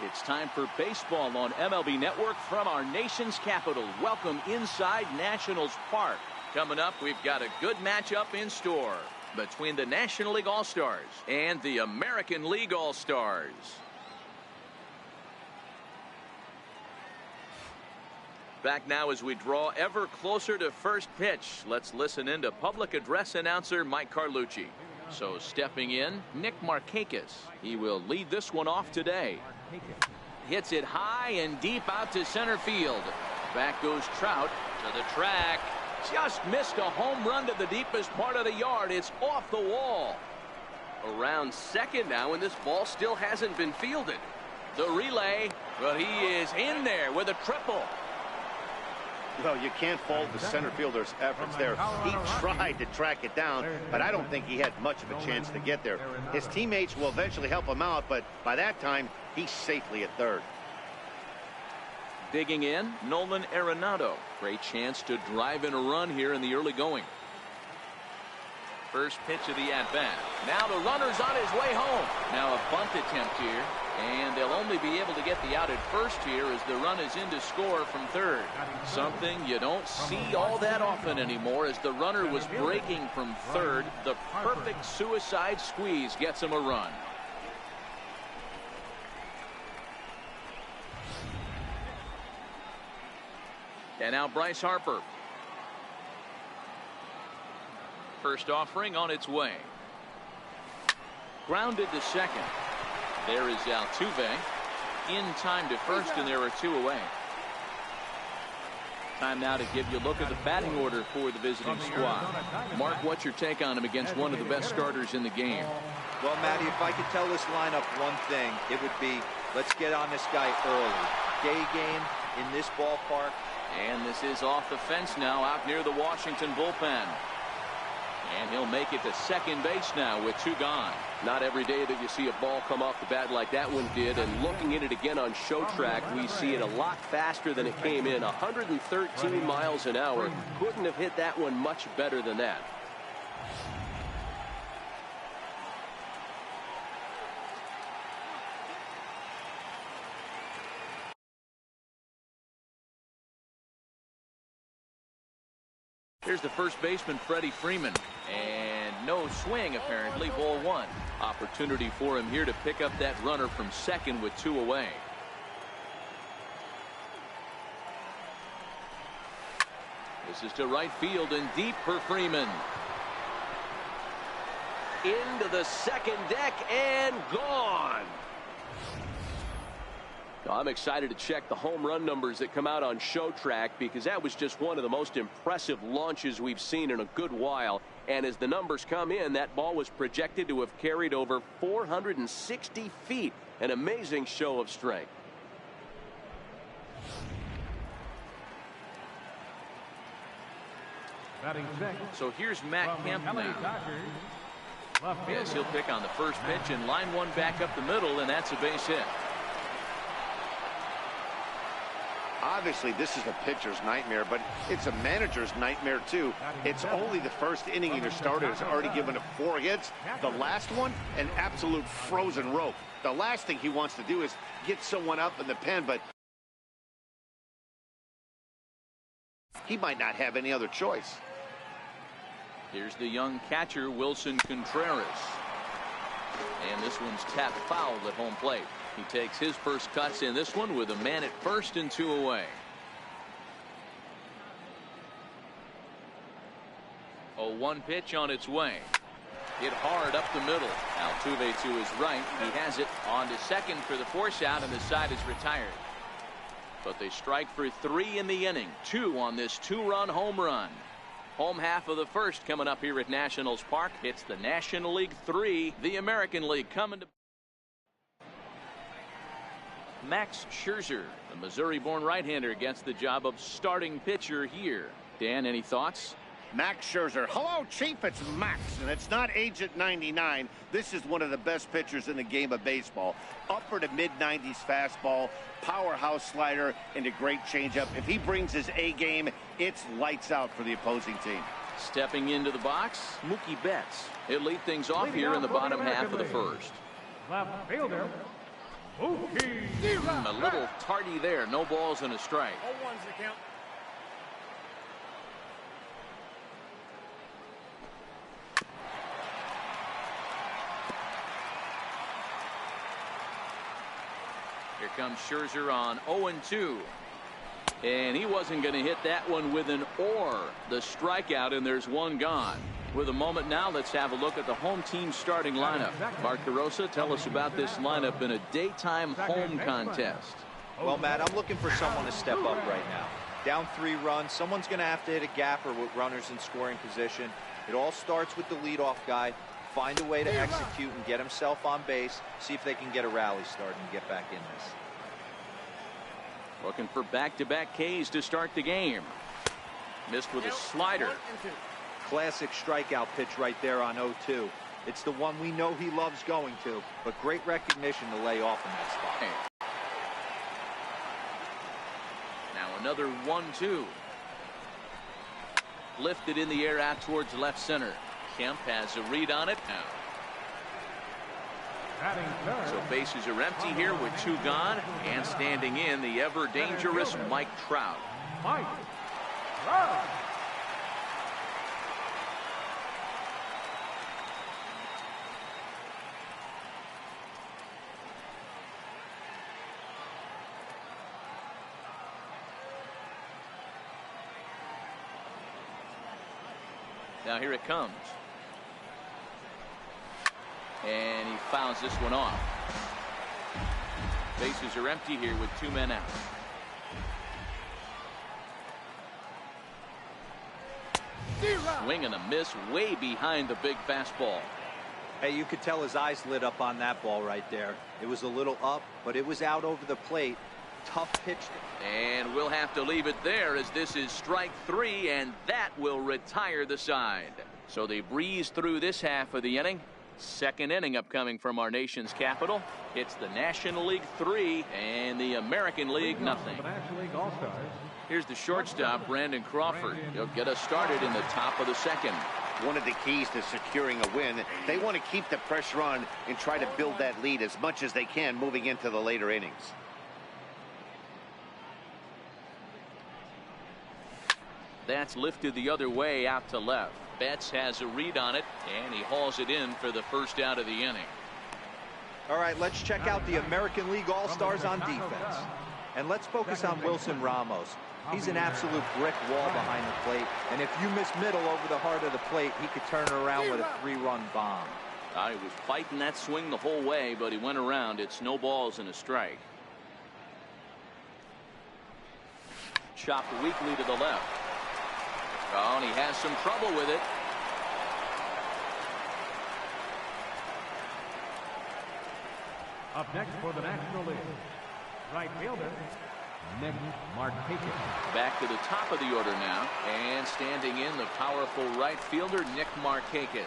It's time for baseball on MLB Network from our nation's capital. Welcome inside Nationals Park. Coming up, we've got a good matchup in store between the National League All-Stars and the American League All-Stars. Back now as we draw ever closer to first pitch. Let's listen in to public address announcer Mike Carlucci. So stepping in, Nick Markakis. He will lead this one off today. Hits it high and deep out to center field. Back goes Trout to the track. Just missed a home run to the deepest part of the yard. It's off the wall. Around second now, and this ball still hasn't been fielded. The relay, but he is in there with a triple. Well, you can't fault the center fielder's efforts there. He tried to track it down, but I don't think he had much of a chance to get there. His teammates will eventually help him out, but by that time, he's safely at third. Digging in, Nolan Arenado. Great chance to drive in a run here in the early going. First pitch of the at-bat. Now the runner's on his way home. Now a bunt attempt here, and they'll only be able to get the out at first here as the run is in to score from third. Something you don't see all that often anymore as the runner was breaking from third. The perfect suicide squeeze gets him a run. And now Bryce Harper. First offering on its way. Grounded to second. There is Altuve. In time to first, and there are two away. Time now to give you a look at the batting order for the visiting squad. Mark, what's your take on him against one of the best starters in the game? Well, Matty, if I could tell this lineup one thing, it would be, let's get on this guy early. Day game in this ballpark. And this is off the fence now, out near the Washington bullpen. And he'll make it to second base now with two gone. Not every day that you see a ball come off the bat like that one did. And looking at it again on show track, we see it a lot faster than it came in. 113 miles an hour. Couldn't have hit that one much better than that. Here's the first baseman, Freddie Freeman. And no swing, apparently. Ball one. Opportunity for him here to pick up that runner from second with two away. This is to right field and deep for Freeman. Into the second deck and gone. I'm excited to check the home run numbers that come out on show track, because that was just one of the most impressive launches we've seen in a good while. And as the numbers come in, that ball was projected to have carried over 460 feet. An amazing show of strength. So here's Matt Kemp now. Yes, he'll pick on the first pitch and line one back up the middle, and that's a base hit. Obviously, this is a pitcher's nightmare, but it's a manager's nightmare, too. It's only the first inning and your starter has already given up 4 hits. The last one, an absolute frozen rope. The last thing he wants to do is get someone up in the pen, but he might not have any other choice. Here's the young catcher, Wilson Contreras. And this one's tapped foul at home plate. He takes his first cuts in this one with a man at first and two away. 0-1 pitch on its way. Hit hard up the middle. Altuve to his right. He has it on to second for the force out, and the side is retired. But they strike for 3 in the inning. 2 on this 2-run home run. Home half of the first coming up here at Nationals Park. It's the National League 3, the American League coming to Max Scherzer, the Missouri-born right-hander, gets the job of starting pitcher here. Dan, any thoughts? Max Scherzer. Hello, Chief. It's Max, and it's not Agent 99. This is one of the best pitchers in the game of baseball. Upper to mid-90s fastball, powerhouse slider, and a great changeup. If he brings his A game, it's lights out for the opposing team. Stepping into the box, Mookie Betts. He'll lead things off here in the bottom half of the first. Left fielder, A little tardy there. No balls and a strike. 0-1's the count. Here comes Scherzer on 0-2. And he wasn't going to hit that one with an or. The strikeout, and there's one gone. With a moment now, let's have a look at the home team starting lineup. Mark DeRosa, tell us about this lineup in a daytime home contest. Well, Matt, I'm looking for someone to step up right now. Down 3 runs, someone's going to have to hit a gapper with runners in scoring position. It all starts with the leadoff guy. Find a way to execute and get himself on base. See if they can get a rally started and get back in this. Looking for back-to-back Ks to start the game. Missed with a slider. Classic strikeout pitch right there on 0-2. It's the one we know he loves going to, but great recognition to lay off in that spot. Now another 1-2. Lifted in the air out towards left center. Kemp has a read on it now. So bases are empty here with 2 gone, and standing in the ever dangerous Mike Trout. Now here it comes. And he fouls this one off. Bases are empty here with 2 men out. Swing and a miss way behind the big fastball. Hey, you could tell his eyes lit up on that ball right there. It was a little up, but it was out over the plate. Tough pitch. And we'll have to leave it there as this is strike 3, and that will retire the side. So they breeze through this half of the inning. Second inning upcoming from our nation's capital. It's the National League 3 and the American League nothing. Here's the shortstop, Brandon Crawford. He'll get us started in the top of the second. One of the keys to securing a win, they want to keep the pressure on and try to build that lead as much as they can moving into the later innings. That's lifted the other way out to left. Betts has a read on it, and he hauls it in for the first out of the inning. All right, let's check out the American League All-Stars on defense. And let's focus on Wilson Ramos. He's an absolute brick wall behind the plate, and if you miss middle over the heart of the plate, he could turn it around with a 3-run bomb. He was fighting that swing the whole way, but he went around. It's no balls and a strike. Chopped weakly to the left. Oh, and he has some trouble with it. Up next for the National League, right fielder, Nick Markakis. Back to the top of the order now, and standing in the powerful right fielder, Nick Markakis.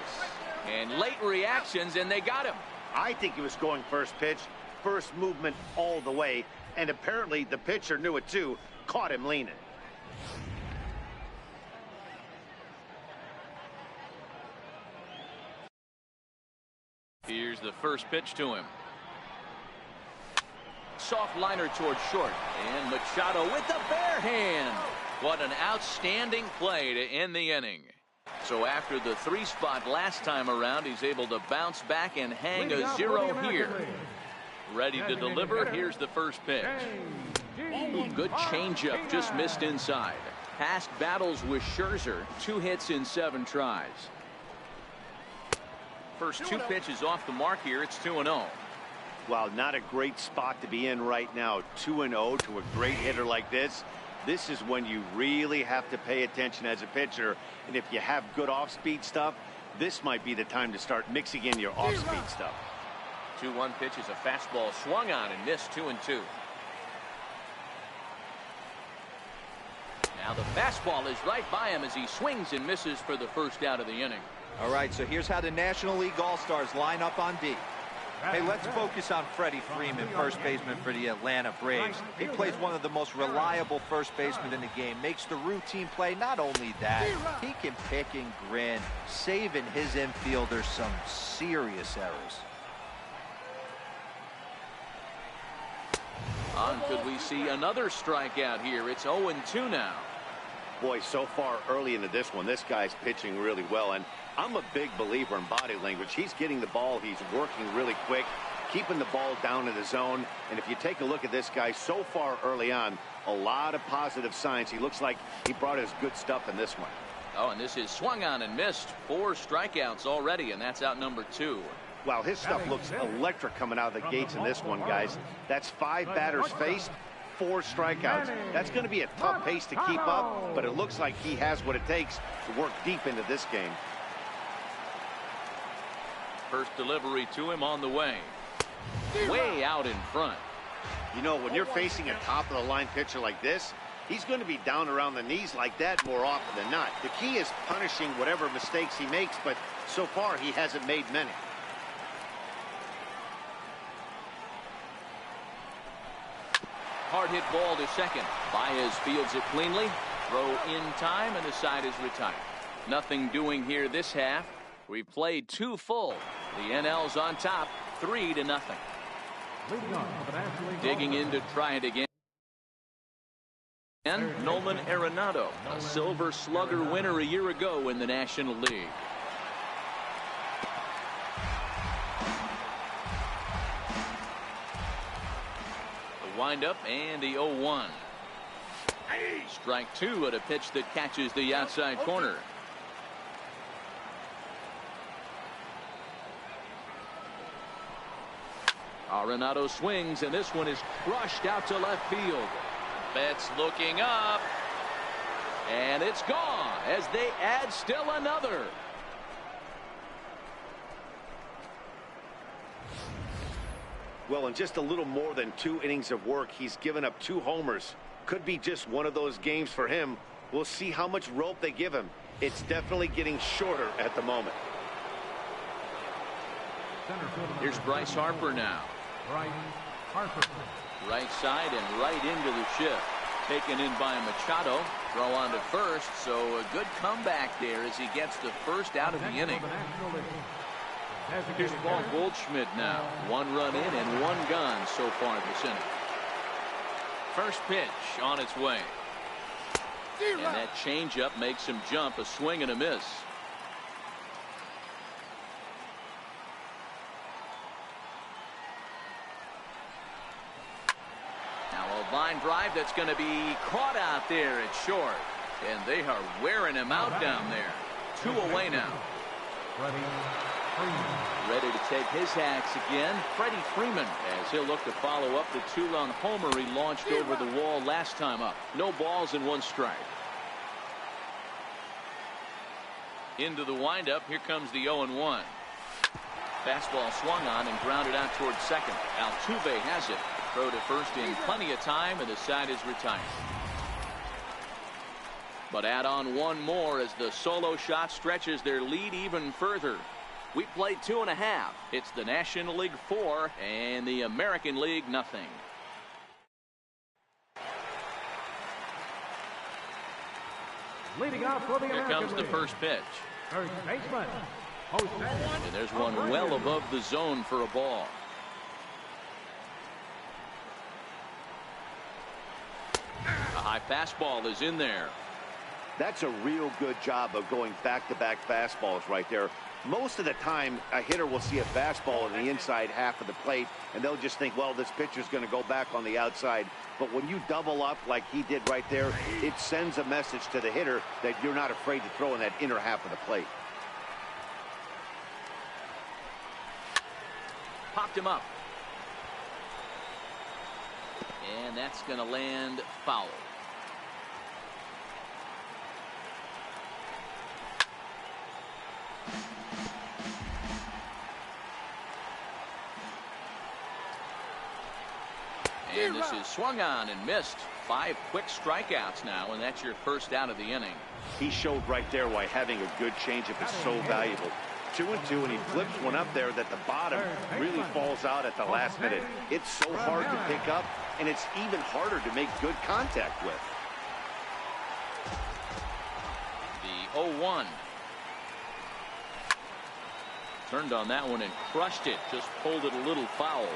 And late reactions, and they got him. I think he was going first pitch, first movement all the way, and apparently the pitcher knew it too, caught him leaning. Here's the first pitch to him. Soft liner towards short, and Machado with the bare hand. What an outstanding play to end the inning. So after the 3 spot last time around, he's able to bounce back and hang a 0 here. Ready to deliver. Here's the first pitch. Good changeup, just missed inside. Past battles with Scherzer, 2 hits in 7 tries. First 2 pitches off the mark here. It's 2-0. Wow, not a great spot to be in right now. 2-0 to a great hitter like this. This is when you really have to pay attention as a pitcher. And if you have good off-speed stuff, this might be the time to start mixing in your off-speed stuff. 2-1 pitch is a fastball swung on and missed. 2-2. Now the fastball is right by him as he swings and misses for the first out of the inning. All right, so here's how the National League All-Stars line up on D. Hey, let's focus on Freddie Freeman, first baseman for the Atlanta Braves. He plays one of the most reliable first basemen in the game, makes the routine play. Not only that, he can pick and grin, saving his infielders some serious errors. Could we see another strikeout here? It's 0-2 now. Boy, so far early into this one, this guy's pitching really well, and I'm a big believer in body language. He's getting the ball, he's working really quick, keeping the ball down in the zone, and if you take a look at this guy so far early on, a lot of positive signs. He looks like he brought his good stuff in this one. Oh, and this is swung on and missed. 4 strikeouts already, and that's out number 2. Wow, his stuff looks electric coming out of the gates in this one, guys. That's 5 batters faced, 4 strikeouts. That's going to be a tough pace to keep up, but it looks like he has what it takes to work deep into this game. First delivery to him on the way. Way out in front. You know, when you're facing a top-of-the-line pitcher like this, he's going to be down around the knees like that more often than not. The key is punishing whatever mistakes he makes, but so far he hasn't made many. Hard hit ball to second. Baez fields it cleanly. Throw in time, and the side is retired. Nothing doing here this half. We've played 2 full. The NL's on top, 3-0. Digging in to try it again. And Nolan Arenado, a Silver Slugger winner a year ago in the National League. The windup and the 0-1. Strike 2 at a pitch that catches the outside corner. Arenado swings, and this one is crushed out to left field. Betts looking up, and it's gone as they add still another. Well, in just a little more than 2 innings of work, he's given up 2 homers. Could be just one of those games for him. We'll see how much rope they give him. It's definitely getting shorter at the moment. Here's Bryce Harper now. Right side and right into the shift. Taken in by Machado. Throw on to first, so a good comeback there as he gets the first out of the inning. Here's Paul Goldschmidt now. 1 run in and 1 gone so far this inning. First pitch on its way. And that changeup makes him jump. A swing and a miss. Line drive that's going to be caught out there at short, and they are wearing him out down there. 2 away now. Ready to take his hacks again. Freddie Freeman, as he'll look to follow up the 2-run homer he launched over the wall last time up. No balls and 1 strike. Into the windup. Here comes the 0-1. Fastball swung on and grounded out towards second. Altuve has it. Throw to first in plenty of time, and the side is retired. But add on 1 more as the solo shot stretches their lead even further. We played 2.5. It's the National League 4 and the American League nothing. Leading out for the Here American comes the League. First pitch. First baseman. And there's one well above the zone for a ball. A high fastball is in there. That's a real good job of going back-to-back fastballs right there. Most of the time, a hitter will see a fastball in the inside half of the plate, and they'll just think, well, this pitcher's going to go back on the outside. But when you double up like he did right there, it sends a message to the hitter that you're not afraid to throw in that inner half of the plate. Popped him up. And that's going to land foul. And this is swung on and missed. 5 quick strikeouts now, and that's your first out of the inning. He showed right there why having a good changeup is so valuable. 2-2, and he flips one up there that the bottom really falls out at the last minute. It's so hard to pick up, and it's even harder to make good contact with. The 0-1. Turned on that one and crushed it. Just pulled it a little foul.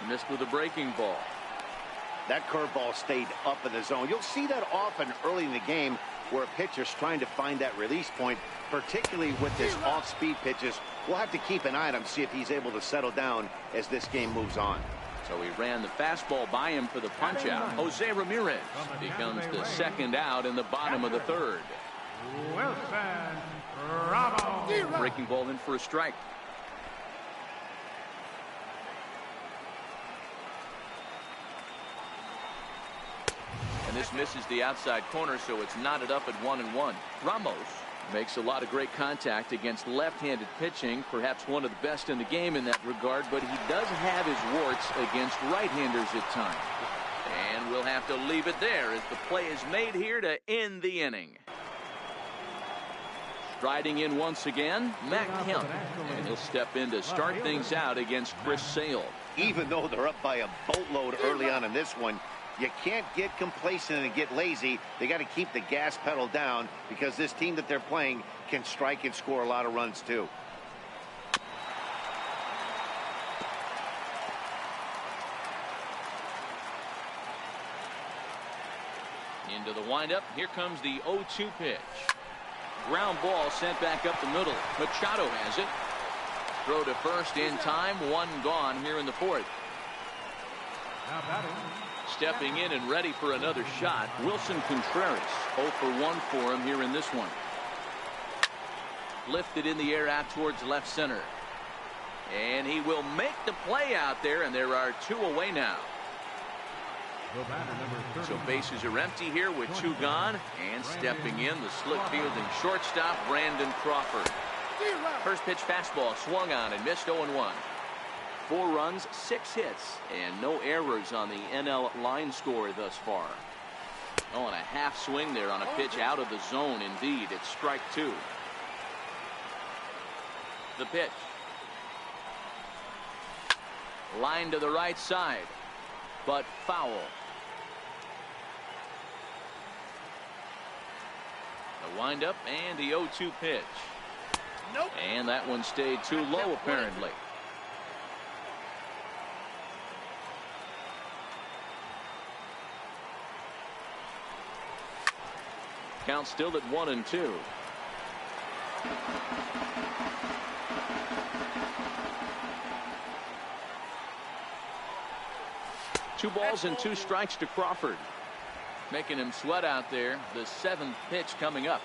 Missed with a breaking ball. That curveball stayed up in the zone. You'll see that often early in the game where a pitcher's trying to find that release point, particularly with his off-speed pitches. We'll have to keep an eye on him, see if he's able to settle down as this game moves on. So he ran the fastball by him for the punch-out. Jose Ramirez becomes the second out in the bottom of the third. Wilson Ramos. Breaking ball in for a strike. And this misses the outside corner, so it's knotted up at 1-1. Ramos makes a lot of great contact against left-handed pitching, perhaps one of the best in the game in that regard, but he does have his warts against right-handers at times. And we'll have to leave it there as the play is made here to end the inning. Striding in once again, Matt Kemp, and he'll step in to start things out against Chris Sale. Even though they're up by a boatload early on in this one, you can't get complacent and get lazy. They got to keep the gas pedal down because this team that they're playing can strike and score a lot of runs too. Into the windup. Here comes the 0-2 pitch. Ground ball sent back up the middle. Machado has it. Throw to first in time. One gone here in the fourth. Now batting. Stepping in and ready for another shot, Wilson Contreras. 0 for 1 for him here in this one. Lifted in the air out towards left center. And he will make the play out there, and there are 2 away now. So bases are empty here with 2 gone. And stepping in, the slick fielding shortstop, Brandon Crawford. First pitch fastball swung on and missed 0-1. 4 runs, 6 hits, and no errors on the NL line score thus far. Oh, and a half swing there on a pitch out of the zone. Indeed, it's strike 2. The pitch. Line to the right side, but foul. The windup and the 0-2 pitch. Nope. And that one stayed too low apparently. Count still at 1-2. Two balls and 2 strikes to Crawford. Making him sweat out there. The 7th pitch coming up.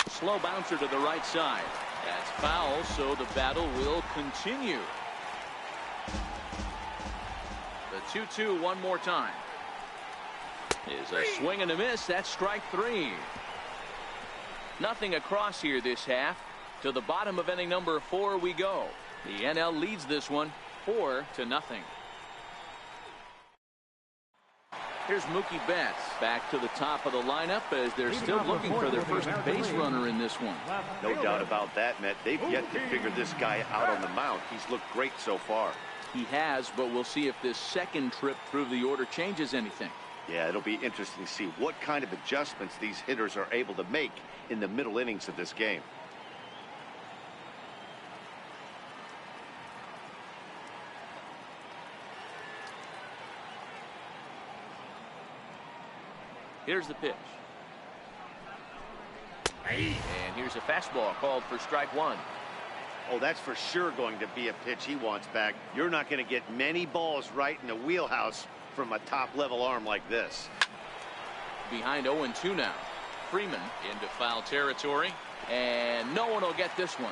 Slow bouncer to the right side. That's foul, so the battle will continue. The 2-2 one more time. Is a swing and a miss. That's strike 3. Nothing across here this half. To the bottom of inning number 4 we go. The NL leads this one 4-0. Here's Mookie Betts back to the top of the lineup as they're still looking for their first base runner in this one. No doubt about that, Matt. They've yet to figure this guy out on the mound. He's looked great so far. He has, but we'll see if this second trip through the order changes anything. Yeah, it'll be interesting to see what kind of adjustments these hitters are able to make in the middle innings of this game. Here's the pitch. And here's a fastball called for strike 1. Oh, that's for sure going to be a pitch he wants back. You're not going to get many balls right in the wheelhouse from a top-level arm like this. Behind 0-2 now. Freeman into foul territory, and no one will get this one.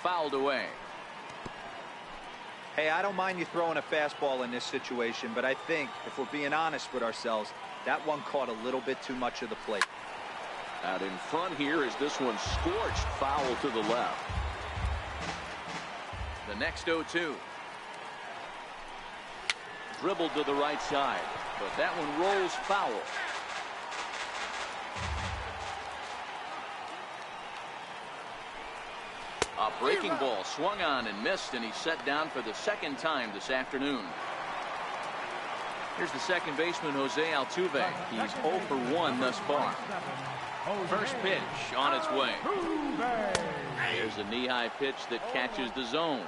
Fouled away. Hey, I don't mind you throwing a fastball in this situation, but I think if we're being honest with ourselves, that one caught a little bit too much of the plate. Out in front here is this one scorched foul to the left. The next 0-2. Dribbled to the right side, but that one rolls foul. A breaking ball swung on and missed, and he's set down for the second time this afternoon. Here's the second baseman, Jose Altuve. He's 0 for 1 thus far. First pitch on its way. There's a knee-high pitch that catches the zone.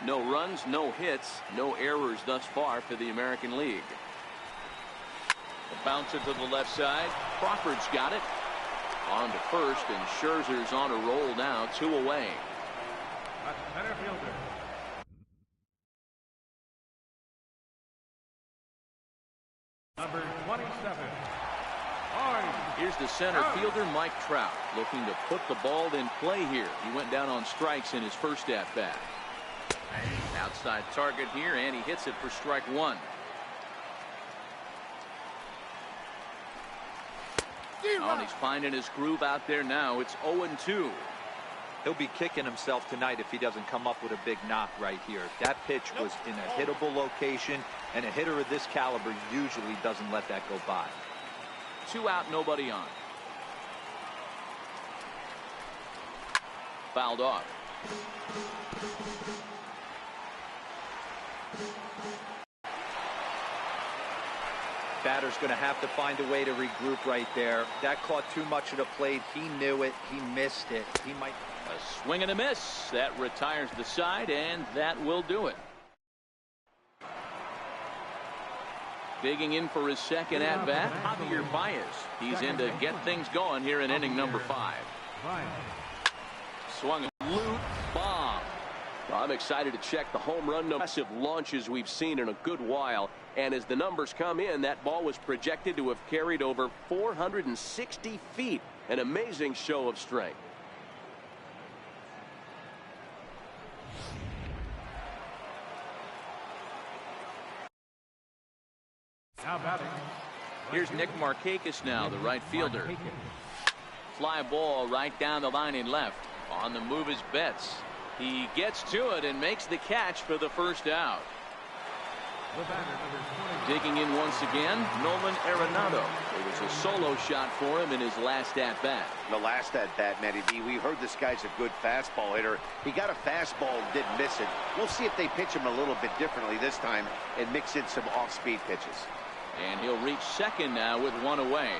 No runs, no hits, no errors thus far for the American League. The bouncer to the left side. Crawford's got it. On to first, and Scherzer's on a roll now, 2 away. Center fielder. Number 27. Here's the center fielder, Mike Trout, looking to put the ball in play here. He went down on strikes in his first at-bat. Outside target here, and he hits it for strike 1. Oh, he's finding his groove out there now. It's 0-2. He'll be kicking himself tonight if he doesn't come up with a big knock right here. That pitch was in a hittable location, and a hitter of this caliber usually doesn't let that go by. 2 out, nobody on. Fouled off. Batter's going to have to find a way to regroup right there. That caught too much of the plate. He knew it. He missed it. He might. A swing and a miss. That retires the side, and that will do it. Digging in for his second at-bat, Javier Baez. He's in to get things going here in inning number 5. Swung a loop bomb. Well, I'm excited to check the home run massive launches we've seen in a good while. And as the numbers come in, that ball was projected to have carried over 460 feet. An amazing show of strength. Now batting. Here's Nick Markakis now, the right fielder. Fly ball right down the line in left. On the move is Betts. He gets to it and makes the catch for the first out. Digging in once again, Nolan Arenado. It was a solo shot for him in his last at-bat. The last at-bat, Matty B, we heard this guy's a good fastball hitter. He got a fastball and didn't miss it. We'll see if they pitch him a little bit differently this time and mix in some off-speed pitches. And he'll reach second now with 1 away.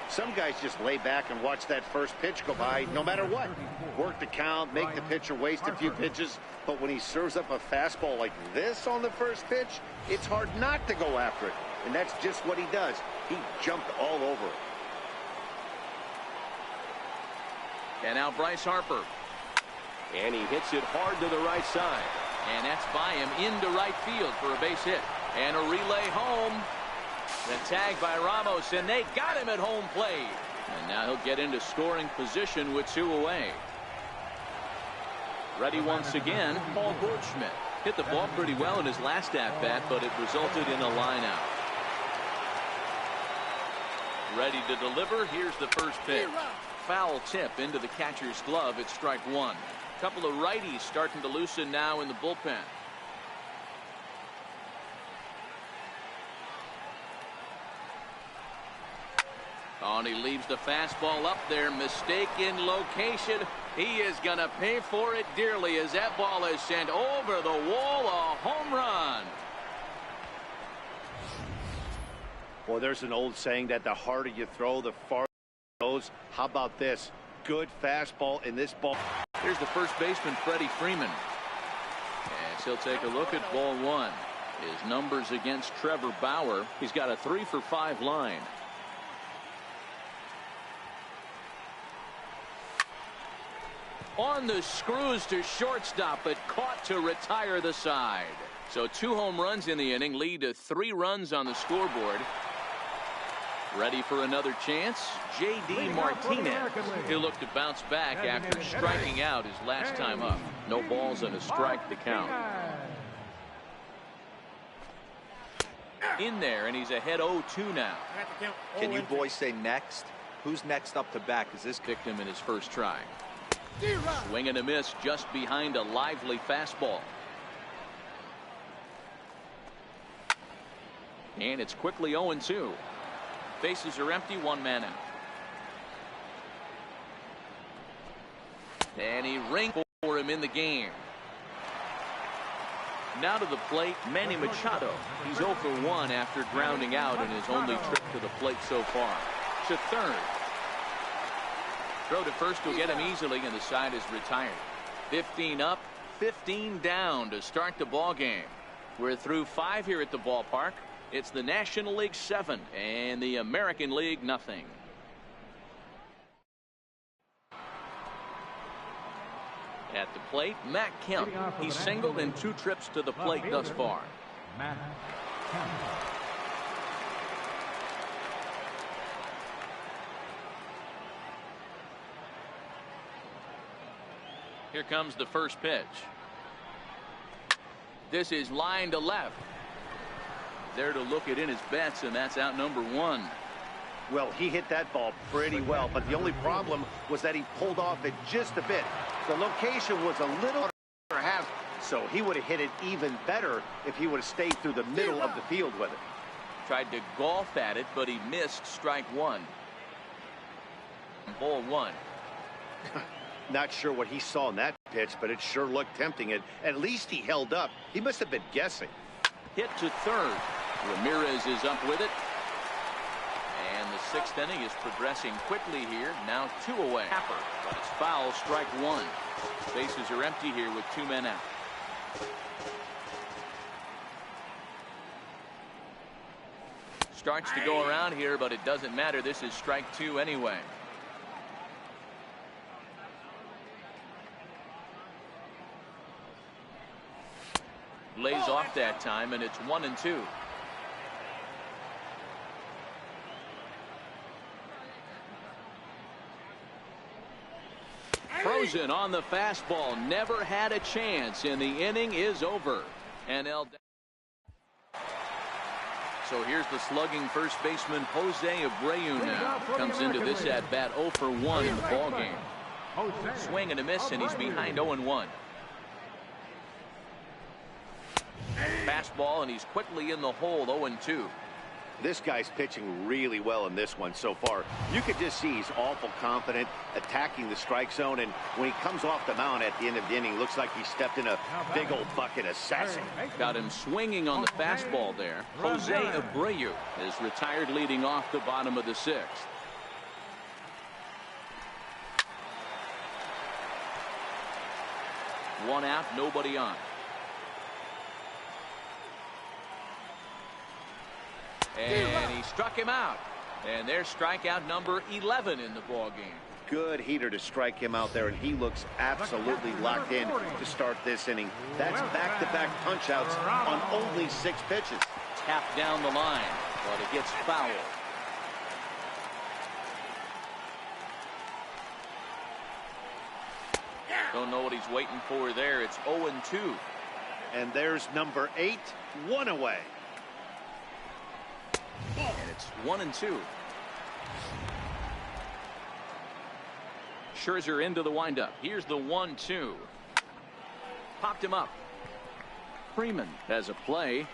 Some guys just lay back and watch that first pitch go by no matter what. Work the count, make the pitcher waste a few pitches, but when he serves up a fastball like this on the first pitch, it's hard not to go after it. And that's just what he does. He jumped all over it. And now Bryce Harper. And he hits it hard to the right side. And that's by him into right field for a base hit. And a relay home. The tag by Ramos, and they got him at home plate. And now he'll get into scoring position with 2 away. Ready once again, Paul Goldschmidt. Hit the ball pretty well in his last at-bat, but it resulted in a line-out. Ready to deliver. Here's the first pitch. Foul tip into the catcher's glove. It's strike 1. Couple of righties starting to loosen now in the bullpen. Oh, and he leaves the fastball up there. Mistaken location. He is going to pay for it dearly as that ball is sent over the wall. A home run. Well, there's an old saying that the harder you throw, the farther it goes. How about this? Good fastball in this ball. Here's the first baseman, Freddie Freeman. And he'll take a look at ball 1. His numbers against Trevor Bauer. He's got a 3-for-5 line. On the screws to shortstop, but caught to retire the side. So 2 home runs in the inning lead to 3 runs on the scoreboard. Ready for another chance? J.D. Martinez. He'll look to bounce back after striking out his last time up. No balls and a strike to count. In there, and he's ahead 0-2 now. Can you boys say next? Who's next up to bat? Because this victim in his first try. Swing and a miss just behind a lively fastball. And it's quickly 0-2. Bases are empty, 1 man out. And he rings for him in the game. Now to the plate, Manny Machado. He's 0 for 1 after grounding out in his only trip to the plate so far. To third. Throw to first will get him easily, and the side is retired. 15 up, 15 down to start the ball game. We're through 5 here at the ballpark. It's the National League 7 and the American League nothing. At the plate, Matt Kemp. He's singled in 2 trips to the plate thus far. Matt Kemp. Here comes the first pitch. This is line to left. There to look it in his bets, and that's out number 1. Well, he hit that ball pretty well, but the only problem was that he pulled off it just a bit. The location was a little perhaps, so he would have hit it even better if he would have stayed through the middle of the field with it. Tried to golf at it, but he missed strike 1. Ball 1. Not sure what he saw in that pitch, but it sure looked tempting. At least he held up. He must have been guessing. Hit to third. Ramirez is up with it. And the 6th inning is progressing quickly here. Now 2 away. But it's foul, strike 1. Bases are empty here with 2 men out. Starts to go around here, but it doesn't matter. This is strike 2 anyway. Lays off that time, and it's 1-2. Frozen on the fastball. Never had a chance, and the inning is over. NL. So here's the slugging first baseman Jose Abreu now. Comes into this at bat 0 for 1 in the ball game. Swing and a miss, and he's behind 0-1. Fastball, and he's quickly in the hole. 0-2. This guy's pitching really well in this one so far. You could just see he's awful confident attacking the strike zone, and when he comes off the mound at the end of the inning, looks like he stepped in a big old bucket of sassy. Got him swinging on the fastball there. Jose Abreu is retired leading off the bottom of the 6th. One out, nobody on. And he struck him out. And there's strikeout number 11 in the ball game. Good heater to strike him out there, and he looks absolutely locked in to start this inning. That's back-to-back punch-outs on only 6 pitches. Tapped down the line, but it gets fouled. Don't know what he's waiting for there. It's 0-2. And there's number 8, 1 away. And it's 1-2. Scherzer into the windup. Here's the 1-2. Popped him up. Freeman has a play.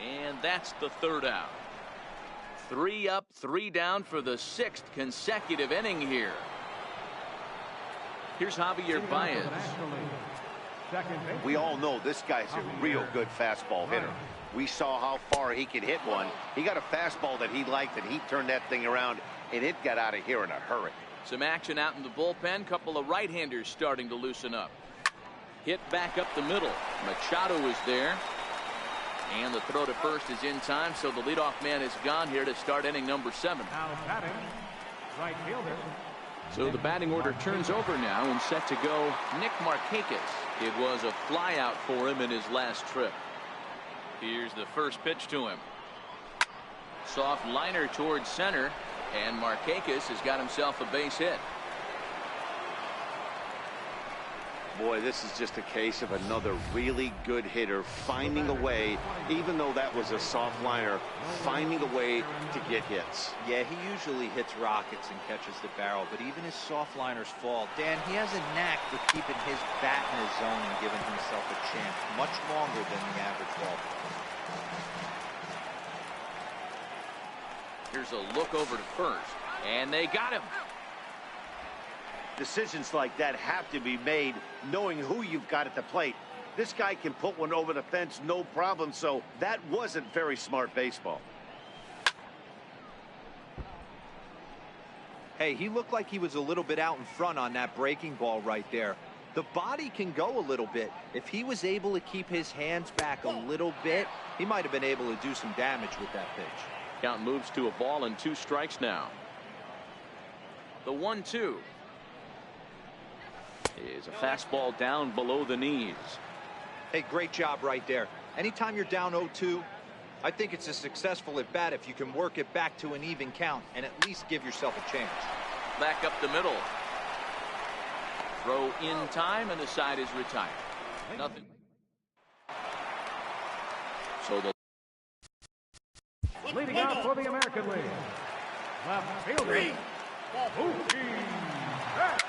And that's the 3rd out. 3 up, 3 down for the 6th consecutive inning here. Here's Javier Baez. We all know this guy's a real good fastball hitter. We saw how far he could hit one. He got a fastball that he liked, and he turned that thing around, and it got out of here in a hurry. Some action out in the bullpen. Couple of right-handers starting to loosen up. Hit back up the middle. Machado is there. And the throw to first is in time, so the leadoff man is gone here to start inning number 7. Now batting, right fielder. So the batting order turns over now, and set to go Nick Markakis. It was a flyout for him in his last trip. Here's the first pitch to him. Soft liner towards center, and Markakis has got himself a base hit. Boy, this is just a case of another really good hitter finding a way, even though that was a soft liner, finding a way to get hits. Yeah, he usually hits rockets and catches the barrel, but even his soft liners fall. Dan, he has a knack for keeping his bat in his zone and giving himself a chance much longer than the average ball. Here's a look over to first, and they got him. Decisions like that have to be made knowing who you've got at the plate. This guy can put one over the fence, no problem, so that wasn't very smart baseball. Hey, he looked like he was a little bit out in front on that breaking ball right there. The body can go a little bit. If he was able to keep his hands back a little bit, he might have been able to do some damage with that pitch. Count moves to a ball and 2 strikes now. The 1-2 is a fastball down below the knees. Hey, great job right there. Anytime you're down 0-2, I think it's a successful at bat if you can work it back to an even count and at least give yourself a chance. Back up the middle. Throw in time, and the side is retired. Nothing. So the Leading out for the American League, left fielder, Mookie Betts.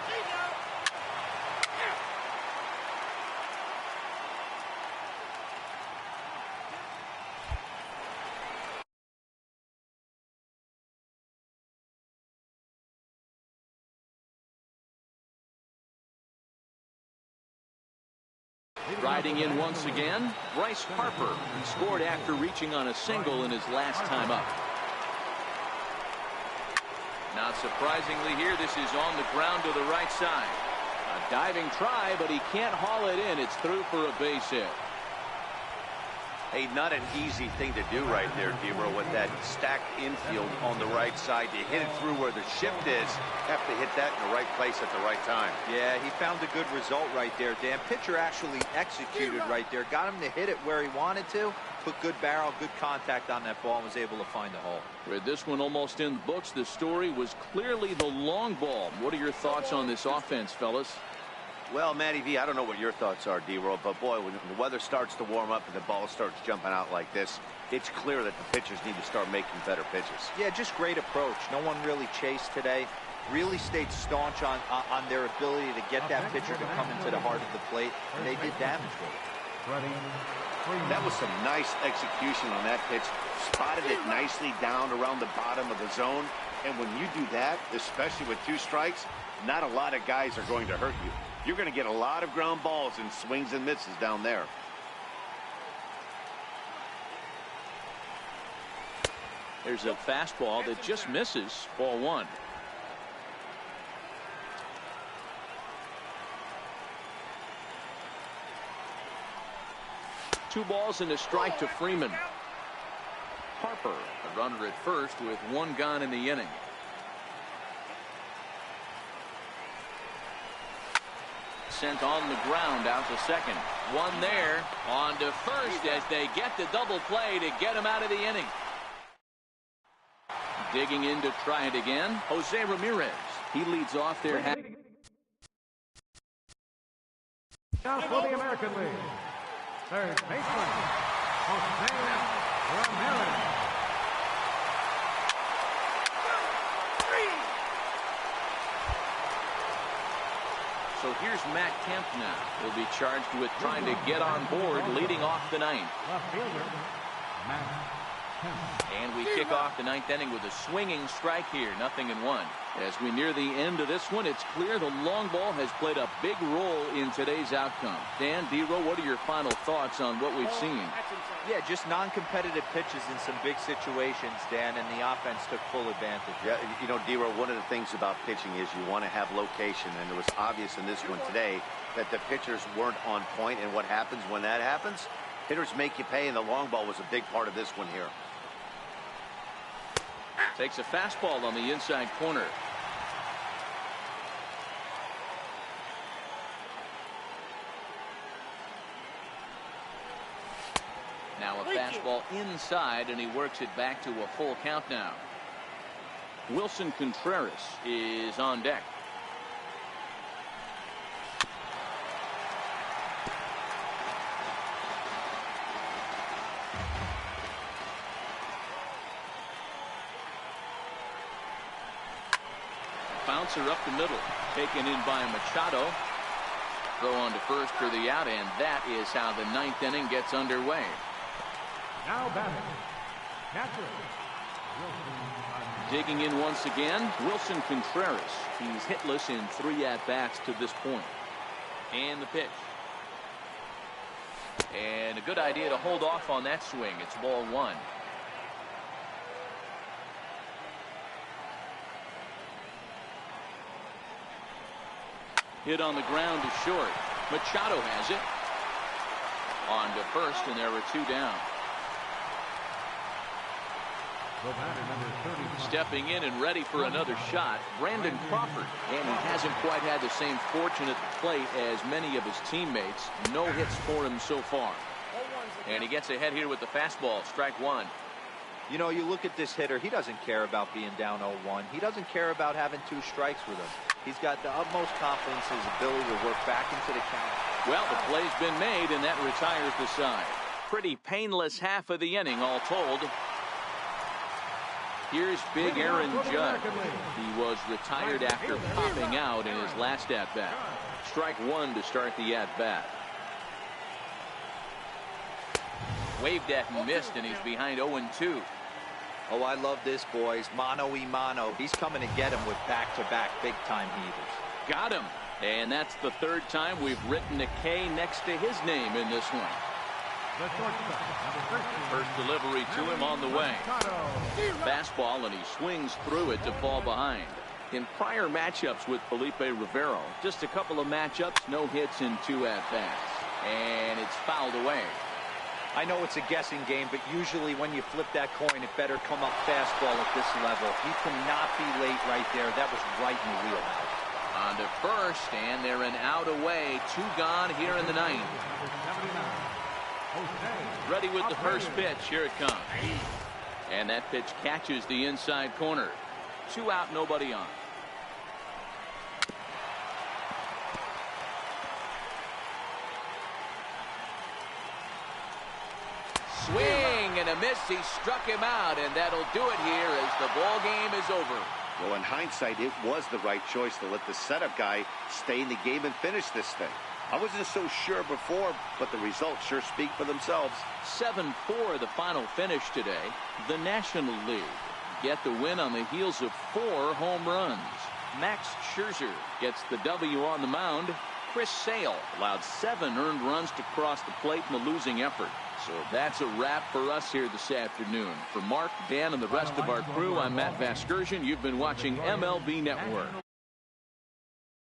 Riding in once again, Bryce Harper. He scored after reaching on a single in his last time up. Not surprisingly here, this is on the ground to the right side. A diving try, but he can't haul it in. It's through for a base hit. Hey, not an easy thing to do right there, D-Bro, with that stacked infield on the right side. To hit it through where the shift is, have to hit that in the right place at the right time. Yeah, he found a good result right there, Dan. Pitcher actually executed right there. Got him to hit it where he wanted to. Put good barrel, good contact on that ball, and was able to find the hole. With this one almost in the books, the story was clearly the long ball. What are your thoughts on this offense, fellas? Well, Matty V, I don't know what your thoughts are, D-Roll, but boy, when the weather starts to warm up and the ball starts jumping out like this, it's clear that the pitchers need to start making better pitches. Yeah, just great approach. No one really chased today. Really stayed staunch on their ability to get that pitcher to come into the heart of the plate, and they did damage with it. That was some nice execution on that pitch. Spotted it nicely down around the bottom of the zone, and when you do that, especially with 2 strikes, not a lot of guys are going to hurt you. You're going to get a lot of ground balls and swings and misses down there. There's a fastball that just misses. Ball 1. Two balls and a strike to Freeman. Harper, the runner at first with 1 gone in the inning. Sent on the ground out to second. 1 there. On to first as they get the double play to get him out of the inning. Digging in to try it again, Jose Ramirez. He leads off there. Now for the American League, third baseman, Jose Ramirez. So here's Matt Kemp now. He'll be charged with trying to get on board, leading off the 9th. Left fielder, Matt Kemp. And we kick off the 9th inning with a swinging strike here, 0-1. As we near the end of this one, it's clear the long ball has played a big role in today's outcome. Dan, D-Row, what are your final thoughts on what we've seen? Yeah, just non-competitive pitches in some big situations, Dan, and the offense took full advantage. Yeah, you know, D-Row, one of the things about pitching is you want to have location, and it was obvious in this one today that the pitchers weren't on point, and what happens when that happens? Hitters make you pay, and the long ball was a big part of this one here. Takes a fastball on the inside corner. Now a fastball inside, and he works it back to a full count now. Wilson Contreras is on deck. Bouncer up the middle, taken in by Machado. Throw on to first for the out, and that is how the 9th inning gets underway. Now batting, catcher. Digging in once again, Wilson Contreras. He's hitless in 3 at-bats to this point. And the pitch. And a good idea to hold off on that swing. It's ball one. Hit on the ground to short. Machado has it. On to first, and there were two down. Stepping in and ready for another shot, Brandon Crawford. And he hasn't quite had the same fortune at the plate as many of his teammates. No hits for him so far. And he gets ahead here with the fastball. Strike one. You know, you look at this hitter, he doesn't care about being down 0-1. He doesn't care about having 2 strikes with him. He's got the utmost confidence in his ability to work back into the count. Well, the play's been made, and that retires the side. Pretty painless half of the inning, all told. Here's big Aaron Judge. He was retired after popping out in his last at-bat. Strike one to start the at-bat. Waved at and missed, and he's behind 0-2. Oh, I love this, boys. Mano-y-mano. He's coming to get him with back-to-back big-time heaters. Got him. And that's the third time we've written a K next to his name in this one. First delivery to him on the way. Fastball, and he swings through it to fall behind. In prior matchups with Felipe Rivero, just a couple of matchups, no hits in 2 at-bats. And it's fouled away. I know it's a guessing game, but usually when you flip that coin, it better come up fastball at this level. He cannot be late right there. That was right in the wheelhouse. On to first, and they're an out away. 2 gone here in the 9th. Ready with the first pitch. Here it comes. And that pitch catches the inside corner. 2 out, nobody on. Swing and a miss. He struck him out, and that'll do it here as the ball game is over. Well, in hindsight, it was the right choice to let the setup guy stay in the game and finish this thing. I wasn't so sure before, but the results sure speak for themselves. 7-4 the final finish today. The National League get the win on the heels of 4 home runs. Max Scherzer gets the W on the mound. Chris Sale allowed 7 earned runs to cross the plate in the losing effort. So that's a wrap for us here this afternoon. For Mark, Dan, and the rest of our crew, I'm Matt Vasgersian. You've been watching MLB Network.